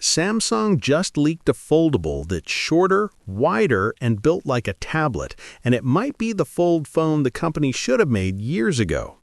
Samsung just leaked a foldable that's shorter, wider, and built like a tablet, and it might be the fold phone the company should have made years ago.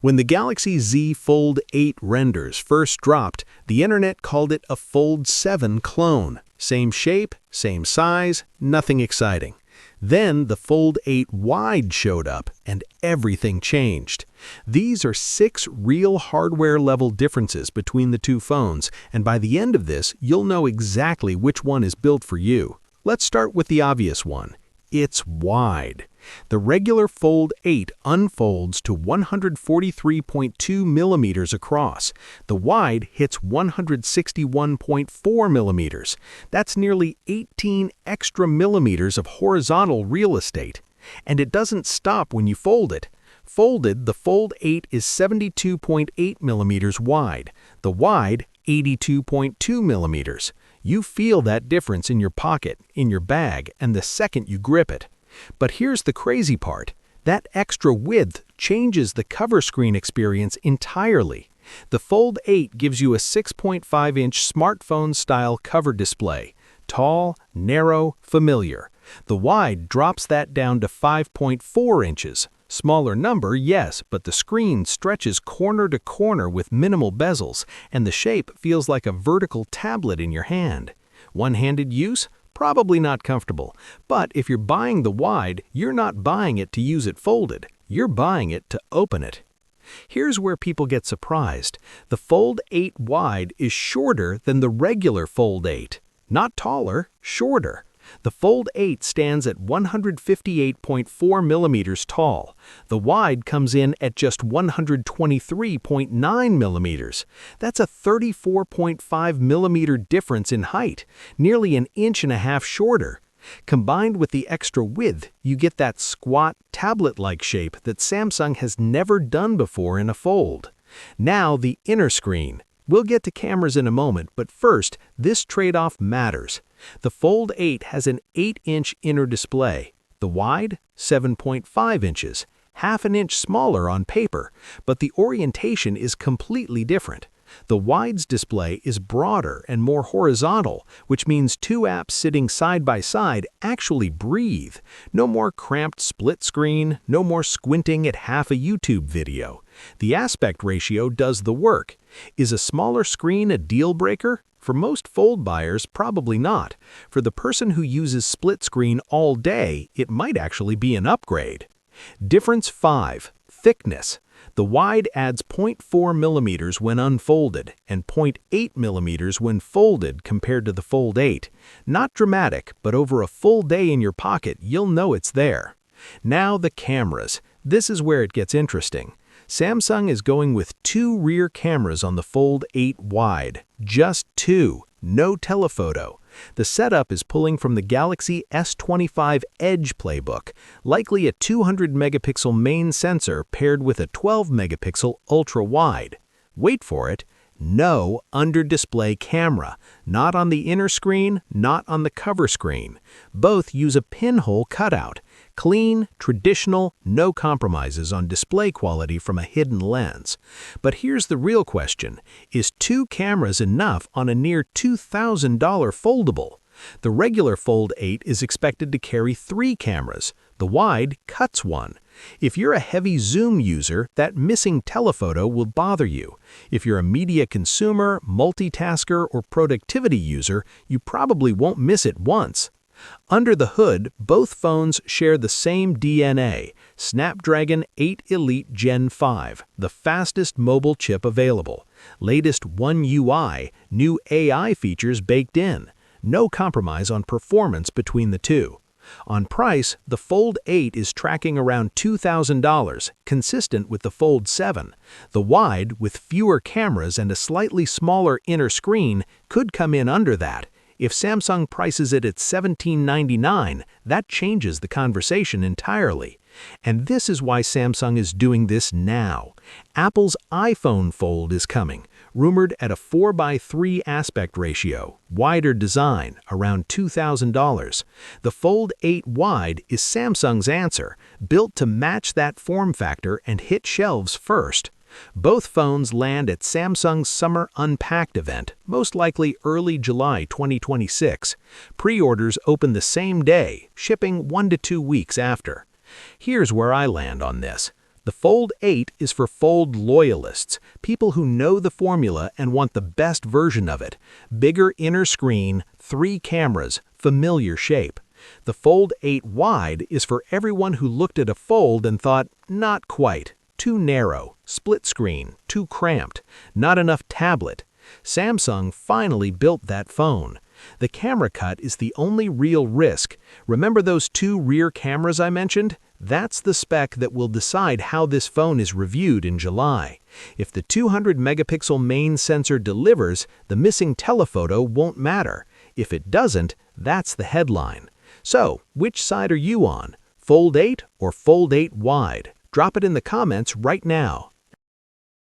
When the Galaxy Z Fold 8 renders first dropped, the internet called it a Fold 7 clone. Same shape, same size, nothing exciting. Then the Fold 8 Wide showed up, and everything changed. These are 6 real hardware-level differences between the two phones, and by the end of this, you'll know exactly which one is built for you. Let's start with the obvious one. It's wide. The regular Fold 8 unfolds to 143.2 millimeters across. The wide hits 161.4 millimeters. That's nearly 18 extra millimeters of horizontal real estate. And it doesn't stop when you fold it. Folded, the Fold 8 is 72.8 millimeters wide. The wide, 82.2 millimeters. You feel that difference in your pocket, in your bag, and the second you grip it. But here's the crazy part. That extra width changes the cover screen experience entirely. The Fold 8 gives you a 6.5-inch smartphone-style cover display. Tall, narrow, familiar. The wide drops that down to 5.4 inches. Smaller number, yes, but the screen stretches corner to corner with minimal bezels, and the shape feels like a vertical tablet in your hand. One-handed use? Probably not comfortable, but if you're buying the wide, you're not buying it to use it folded. You're buying it to open it. Here's where people get surprised. The Fold 8 Wide is shorter than the regular Fold 8. Not taller, shorter. The Fold 8 stands at 158.4 millimeters tall. The wide comes in at just 123.9 millimeters. That's a 34.5 millimeter difference in height, nearly an inch and a half shorter. Combined with the extra width, you get that squat, tablet-like shape that Samsung has never done before in a fold. Now the inner screen. We'll get to cameras in a moment, but first, this trade-off matters. The Fold 8 has an 8-inch inner display. The wide, 7.5 inches, half an inch smaller on paper, but the orientation is completely different. The wide's display is broader and more horizontal, which means two apps sitting side by side actually breathe. No more cramped split screen, no more squinting at half a YouTube video. The aspect ratio does the work. Is a smaller screen a deal breaker? For most fold buyers, probably not. For the person who uses split screen all day, it might actually be an upgrade. Difference 5. Thickness. The wide adds 0.4 millimeters when unfolded and 0.8 millimeters when folded compared to the Fold 8. Not dramatic, but over a full day in your pocket, you'll know it's there. Now the cameras. This is where it gets interesting. Samsung is going with 2 rear cameras on the Fold 8 Wide. Just 2. No telephoto. The setup is pulling from the Galaxy S25 Edge playbook, likely a 200-megapixel main sensor paired with a 12-megapixel ultra-wide. Wait for it. No under-display camera. Not on the inner screen, not on the cover screen. Both use a pinhole cutout. Clean, traditional, no compromises on display quality from a hidden lens. But here's the real question. Is 2 cameras enough on a near $2,000 foldable? The regular Fold 8 is expected to carry 3 cameras. The wide cuts one. If you're a heavy zoom user, that missing telephoto will bother you. If you're a media consumer, multitasker, or productivity user, you probably won't miss it once. Under the hood, both phones share the same DNA, Snapdragon 8 Elite Gen 5, the fastest mobile chip available. Latest One UI, new AI features baked in. No compromise on performance between the two. On price, the Fold 8 is tracking around $2,000, consistent with the Fold 7. The wide, with fewer cameras and a slightly smaller inner screen, could come in under that. If Samsung prices it at $1799, that changes the conversation entirely. And this is why Samsung is doing this now. Apple's iPhone Fold is coming, rumored at a 4:3 aspect ratio, wider design, around $2,000. The Fold 8 Wide is Samsung's answer, built to match that form factor and hit shelves first. Both phones land at Samsung's Summer Unpacked event, most likely early July 2026. Pre-orders open the same day, shipping 1 to 2 weeks after. Here's where I land on this. The Fold 8 is for Fold loyalists, people who know the formula and want the best version of it. Bigger inner screen, 3 cameras, familiar shape. The Fold 8 Wide is for everyone who looked at a Fold and thought, not quite, too narrow, split screen, too cramped, not enough tablet. Samsung finally built that phone. The camera cut is the only real risk. Remember those 2 rear cameras I mentioned? That's the spec that will decide how this phone is reviewed in July. If the 200-megapixel main sensor delivers, the missing telephoto won't matter. If it doesn't, that's the headline. So, which side are you on? Fold 8 or Fold 8 Wide? Drop it in the comments right now.